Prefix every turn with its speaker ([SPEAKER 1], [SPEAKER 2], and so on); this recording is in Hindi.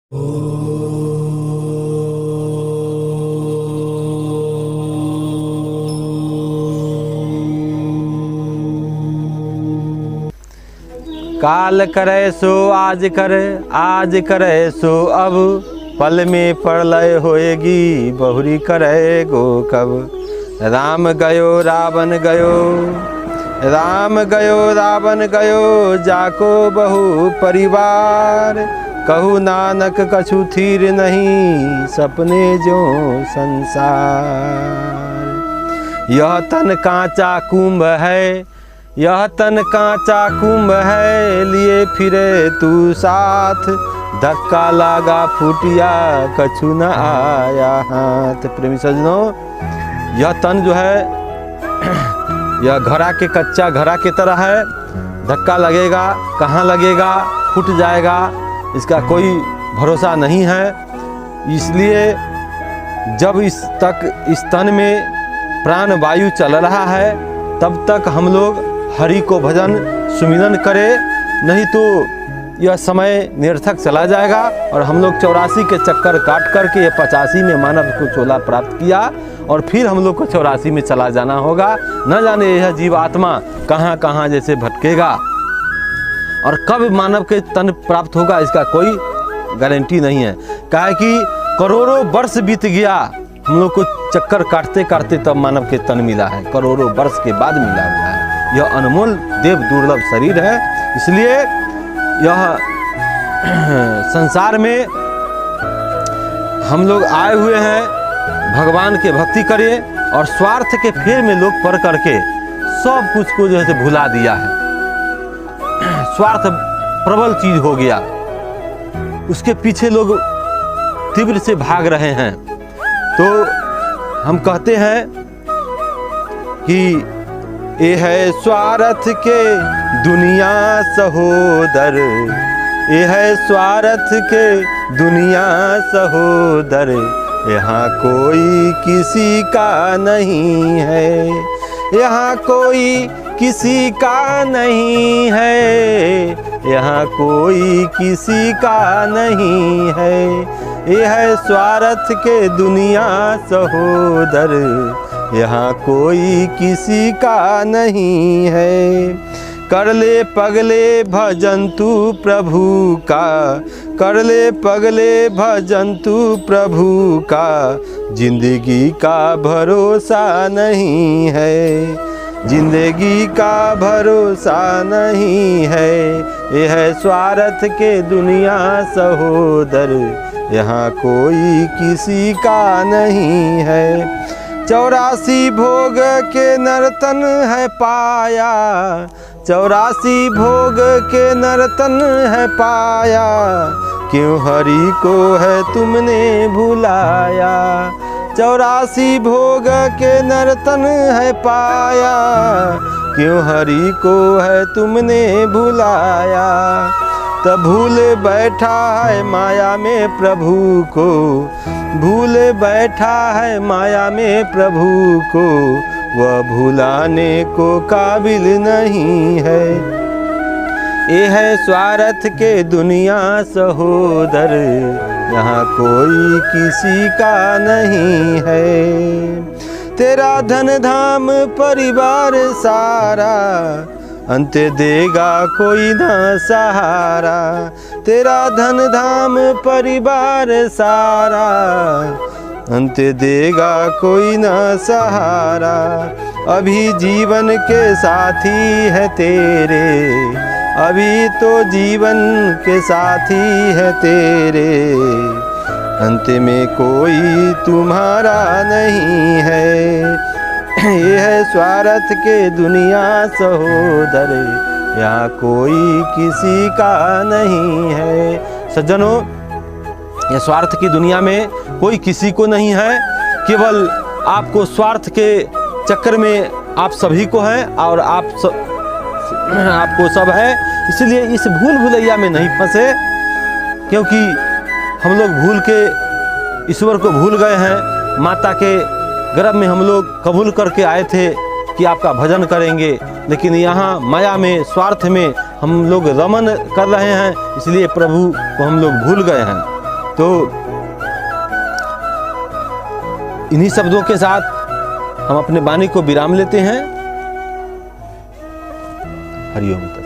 [SPEAKER 1] काल करे सो आज करे, आज करे सो अब, पल में प्रलय होएगी, बहुरी करे गो कब। राम गयो रावण गयो, राम गयो रावण गयो, जाको बहु परिवार। कहू नानक कछु थीर नहीं, सपने जो संसार। यह तन कांचा कुंभ है, यह तन कांचा कुंभ है, लिए फिरे तू साथ। धक्का लागा फूटिया, कछु न आया हाथ। प्रेमी सज्जनों, यह तन जो है यह घड़ा के कच्चा घड़ा की तरह है। धक्का लगेगा, कहाँ लगेगा, फूट जाएगा, इसका कोई भरोसा नहीं है। इसलिए जब इस तन में प्राण वायु चल रहा है, तब तक हम लोग हरि को भजन सुमिरन करें, नहीं तो यह समय निरर्थक चला जाएगा। और हम लोग 84 के चक्कर काट करके ये 85 में मानव को चोला प्राप्त किया, और फिर हम लोग को 84 में चला जाना होगा। न जाने यह जीव आत्मा कहाँ कहाँ जैसे भटकेगा और कब मानव के तन प्राप्त होगा, इसका कोई गारंटी नहीं है। काहे कि करोड़ों वर्ष बीत गया, हम लोग को चक्कर काटते काटते तब मानव के तन मिला है, करोड़ों वर्ष के बाद मिला हुआ है। यह अनमोल देव दुर्लभ शरीर है। इसलिए यह संसार में हम लोग आए हुए हैं, भगवान के भक्ति करें, और स्वार्थ के फेर में लोग पढ़ करके सब कुछ को जो है भुला दिया है। स्वार्थ प्रबल चीज हो गया, उसके पीछे लोग तीव्र से भाग रहे हैं। तो हम कहते हैं कि ये है स्वार्थ के दुनिया सहोदर, ये है स्वार्थ के दुनिया सहोदर। यहाँ कोई किसी का नहीं है, यहाँ कोई किसी का नहीं है, यहाँ कोई किसी का नहीं है। ये है स्वार्थ के दुनिया सहोदर, यहाँ कोई किसी का नहीं है। कर ले पगले भजन तू प्रभु का, कर ले पगले भजन तू प्रभु का, जिंदगी का भरोसा नहीं है, जिंदगी का भरोसा नहीं है। यह है स्वार्थ के दुनिया सहोदर, यहाँ कोई किसी का नहीं है। 84 भोग के नर्तन है पाया, 84 भोग के नर्तन है पाया, क्यों हरि को है तुमने भुलाया। 84 भोग के नर्तन है पाया, क्यों हरि को है तुमने भुलाया। तब भूल बैठा है माया में प्रभु को, भूल बैठा है माया में प्रभु को, वह भुलाने को काबिल नहीं है। ये है स्वार्थ के दुनिया सहोदर, यहाँ कोई किसी का नहीं है। तेरा धन धाम परिवार सारा, अंत देगा कोई ना सहारा। तेरा धन धाम परिवार सारा, अंत देगा कोई ना सहारा। अभी जीवन के साथी है तेरे, अभी तो जीवन के साथी है तेरे, अंत में कोई तुम्हारा नहीं है। ये है स्वार्थ के दुनिया सहोदर, यहाँ कोई किसी का नहीं है। सज्जनों, ये स्वार्थ की दुनिया में कोई किसी को नहीं है, केवल आपको स्वार्थ के चक्कर में आप सभी को है, और आपको सब है। इसलिए इस भूल भुलैया में नहीं फंसे, क्योंकि हम लोग भूल के ईश्वर को भूल गए हैं। माता के गर्भ में हम लोग कबूल करके आए थे कि आपका भजन करेंगे, लेकिन यहाँ माया में स्वार्थ में हम लोग रमन कर रहे हैं, इसलिए प्रभु को हम लोग भूल गए हैं। तो इन्हीं शब्दों के साथ हम अपने वाणी को विराम लेते हैं। हरिओम।